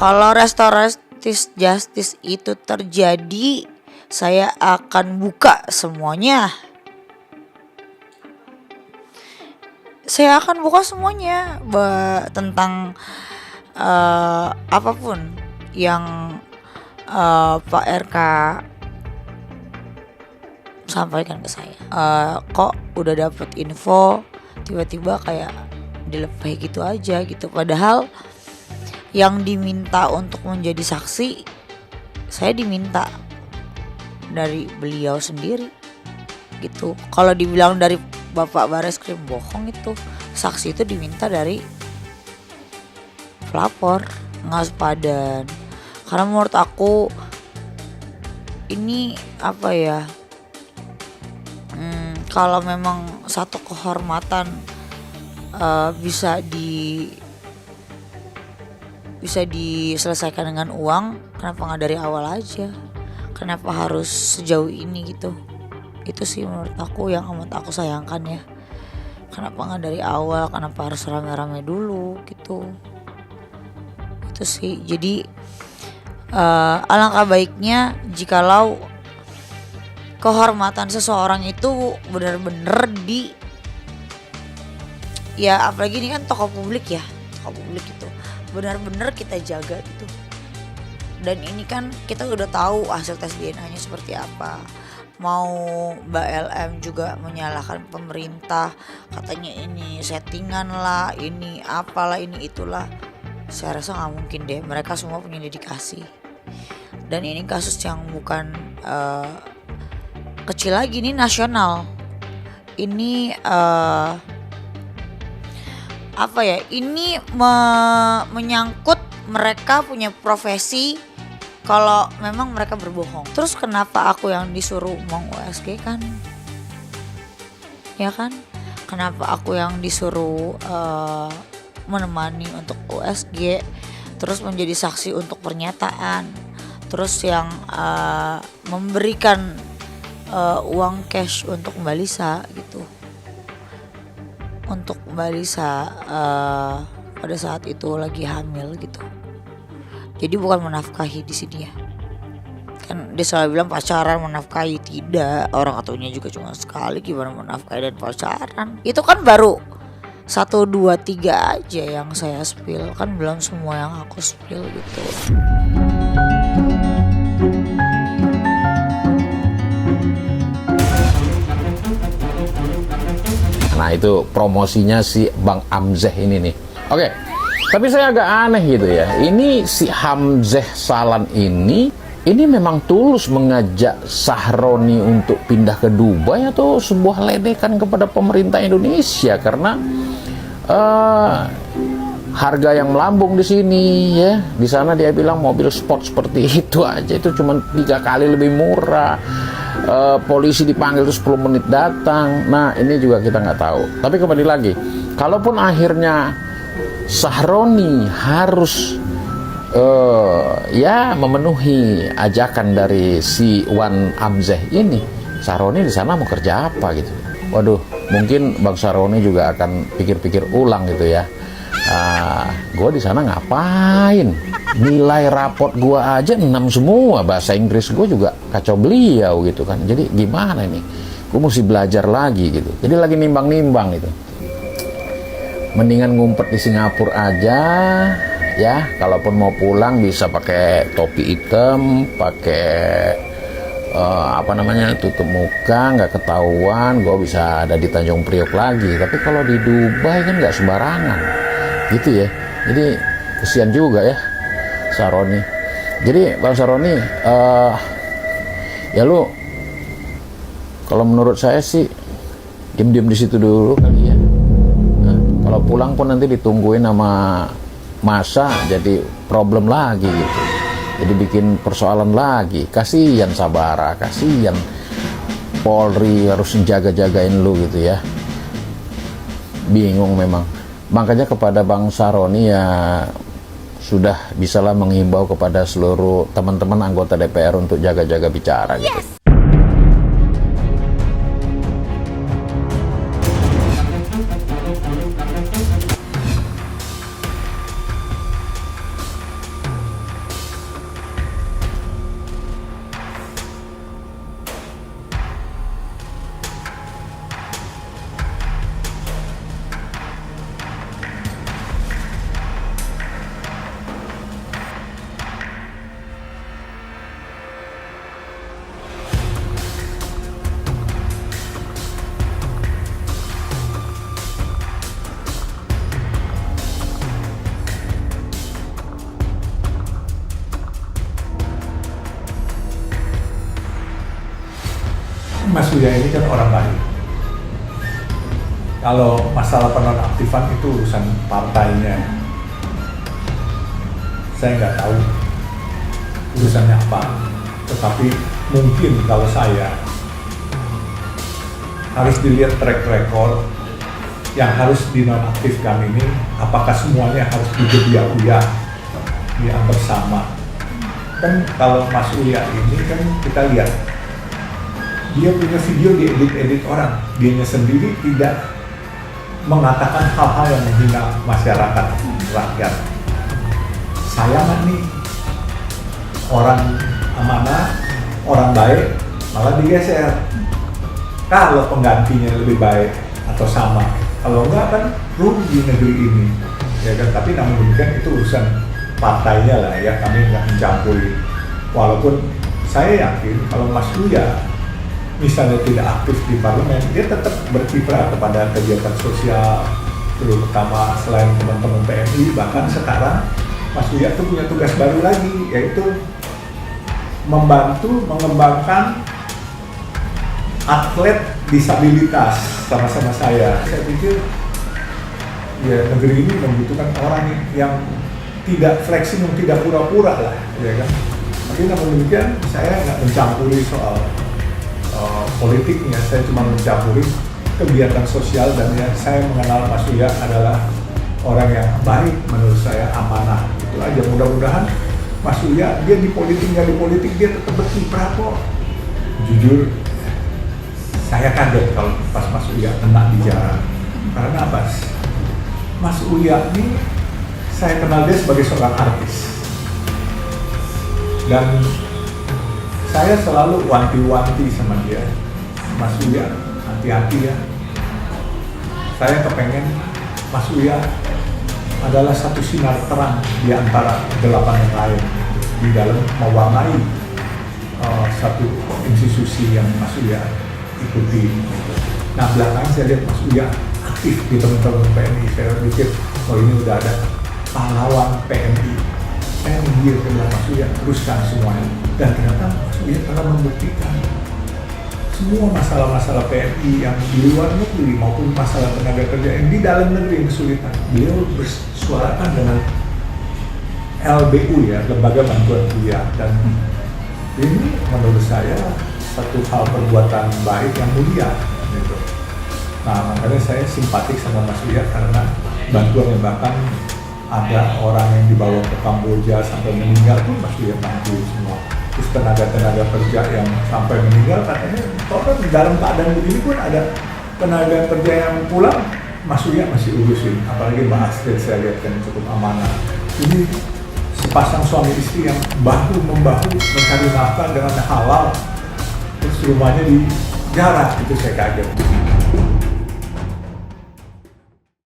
Kalau restoratif justice itu terjadi, saya akan buka semuanya. Saya akan buka semuanya tentang apapun yang Pak RK sampaikan ke saya. Kok udah dapet info tiba-tiba kayak dilepeh gitu aja gitu. Padahal yang diminta untuk menjadi saksi, saya diminta dari beliau sendiri gitu. Kalau dibilang dari Bapak Bareskrim bohong, itu saksi itu diminta dari pelapor, nggak sepadan. Karena menurut aku ini apa ya, kalau memang satu kehormatan bisa diselesaikan dengan uang, kenapa nggak dari awal aja? Kenapa harus sejauh ini gitu? Itu sih menurut aku yang amat aku sayangkan ya. Kenapa nggak dari awal? Kenapa harus rame-rame dulu gitu? Itu sih. Jadi alangkah baiknya jikalau kehormatan seseorang itu benar-benar ya, apalagi ini kan tokoh publik ya, tokoh publik itu benar-benar kita jaga gitu. Dan ini kan kita udah tahu hasil tes DNA-nya seperti apa. Mau Mbak LM juga menyalahkan pemerintah, katanya ini settingan lah, ini apalah, ini itulah. Saya rasa nggak mungkin deh, mereka semua punya dedikasi. Dan ini kasus yang bukan kecil lagi, ini nasional. Ini apa ya? Ini menyangkut mereka punya profesi. Kalau memang mereka berbohong, terus kenapa aku yang disuruh meng USG kan? Ya kan? Kenapa aku yang disuruh menemani untuk USG, terus menjadi saksi untuk pernyataan, terus yang memberikan uang cash untuk Mbak Lisa gitu, untuk Mbak Lisa pada saat itu lagi hamil gitu. Jadi bukan menafkahi di sini ya. Kan dia selalu bilang pacaran menafkahi, tidak. Orang atunya juga cuma sekali, gimana menafkahi dan pacaran. Itu kan baru 1, 2, 3 aja yang saya spill. Kan belum semua yang aku spill gitu. Nah itu promosinya si Bang Amzeh ini nih. Oke. Tapi saya agak aneh gitu ya. Ini si Hamzeh Salan ini memang tulus mengajak Sahroni untuk pindah ke Dubai atau sebuah ledekan kepada pemerintah Indonesia? Karena harga yang melambung di sini ya. Di sana dia bilang mobil sport seperti itu aja itu cuma 3 kali lebih murah. Polisi dipanggil itu 10 menit datang. Nah ini juga kita nggak tahu. Tapi kembali lagi, kalaupun akhirnya Sahroni harus ya memenuhi ajakan dari si Wan Amzeh ini, Sahroni di sana mau kerja apa gitu? Waduh, mungkin Bang Sahroni juga akan pikir-pikir ulang gitu ya. Gue di sana ngapain? Nilai raport gue aja 6 semua, bahasa Inggris gue juga kacau beliau gitu kan. Jadi gimana ini? Gue mesti belajar lagi gitu. Jadi lagi nimbang-nimbang gitu. Mendingan ngumpet di Singapura aja ya. Kalaupun mau pulang bisa pakai topi hitam, pakai tutup muka, nggak ketahuan. Gue bisa ada di Tanjung Priok lagi. Tapi kalau di Dubai kan nggak sembarangan gitu ya. Jadi kesian juga ya Sahroni. Jadi Bang Sahroni, ya lu kalau menurut saya sih diam-diam di situ dulu kali ya. Kalau pulang pun nanti ditungguin sama masa, jadi problem lagi gitu. Jadi bikin persoalan lagi. Kasihan Sabara, kasihan Polri harus jaga-jagain lu gitu ya. Bingung memang. Makanya kepada Bang Sahroni ya sudah bisalah menghimbau kepada seluruh teman-teman anggota DPR untuk jaga-jaga bicara gitu. Yes. Mas Uya ini kan orang baik. Kalau masalah penonaktifan itu urusan partainya. Saya nggak tahu urusannya apa. Tetapi mungkin kalau saya harus dilihat track record yang harus dinonaktifkan ini, apakah semuanya harus digebiak Uya, dianggap sama. Kan kalau Mas Uya ini kan kita lihat, dia punya video diedit-edit orang, dianya sendiri tidak mengatakan hal-hal yang menghina masyarakat, rakyat. Saya mah nih orang amanah, orang baik, malah digeser. Kalau penggantinya lebih baik atau sama, kalau enggak kan rugi negeri ini, ya kan. Tapi namun demikian itu urusan partainya lah ya, kami nggak mencampuri. Walaupun saya yakin kalau Mas Uya misalnya tidak aktif di parlemen, dia tetap berkiprah kepada kegiatan sosial, terutama selain teman-teman PMI. Bahkan sekarang Mas Uya itu punya tugas baru lagi, yaitu membantu mengembangkan atlet disabilitas sama-sama saya. Saya pikir ya negeri ini membutuhkan orang yang tidak flexing, yang tidak pura-pura lah, ya kan. Tapi namun demikian saya nggak mencampuri soal politiknya, saya cuma mencampuri kegiatan sosial. Dan yang saya mengenal Mas Uya adalah orang yang baik, menurut saya amanah, itu aja. Mudah-mudahan Mas Uya, dia di politik nggak di politik, dia tetap berkiprah kok. Jujur, saya kaget kalau pas Mas Uya kena di jalan. Karena apa? Mas Uya ini saya kenal dia sebagai seorang artis, dan saya selalu wanti-wanti sama dia, Mas Uya, hati-hati ya. Saya kepengen Mas Uya adalah satu sinar terang di antara 8 yang lain di dalam mewarnai satu institusi yang Mas Uya ikuti. Nah, belakangan saya lihat Mas Uya aktif di teman-teman PMI. Saya pikir, oh ini udah ada pahlawan PMI. Saya menggir ke Mas Uya, teruskan semuanya. Dan ternyata Mas Uya telah membuktikan semua masalah-masalah PMI yang di luar negeri maupun masalah tenaga kerja yang di dalam negeri yang kesulitan, beliau bersuarakan dengan LBU ya, Lembaga Bantuan Kuliah. Dan ini menurut saya satu hal perbuatan baik yang mulia gitu. Nah, makanya saya simpatik sama Mas Uya karena bantuannya, bahkan ada orang yang dibawa ke Kamboja sampai meninggal pun Mas Uya bantu semua. Terus tenaga-tenaga kerja yang sampai meninggal, katanya kalau dalam keadaan begini pun ada tenaga kerja yang pulang, Mas Uya masih urusin. Apalagi Mbak Astrid saya lihat kan cukup amanah. Ini sepasang suami istri yang bahu-membahu mencari nafkah dengan halal, terus rumahnya dijarah, itu saya kaget.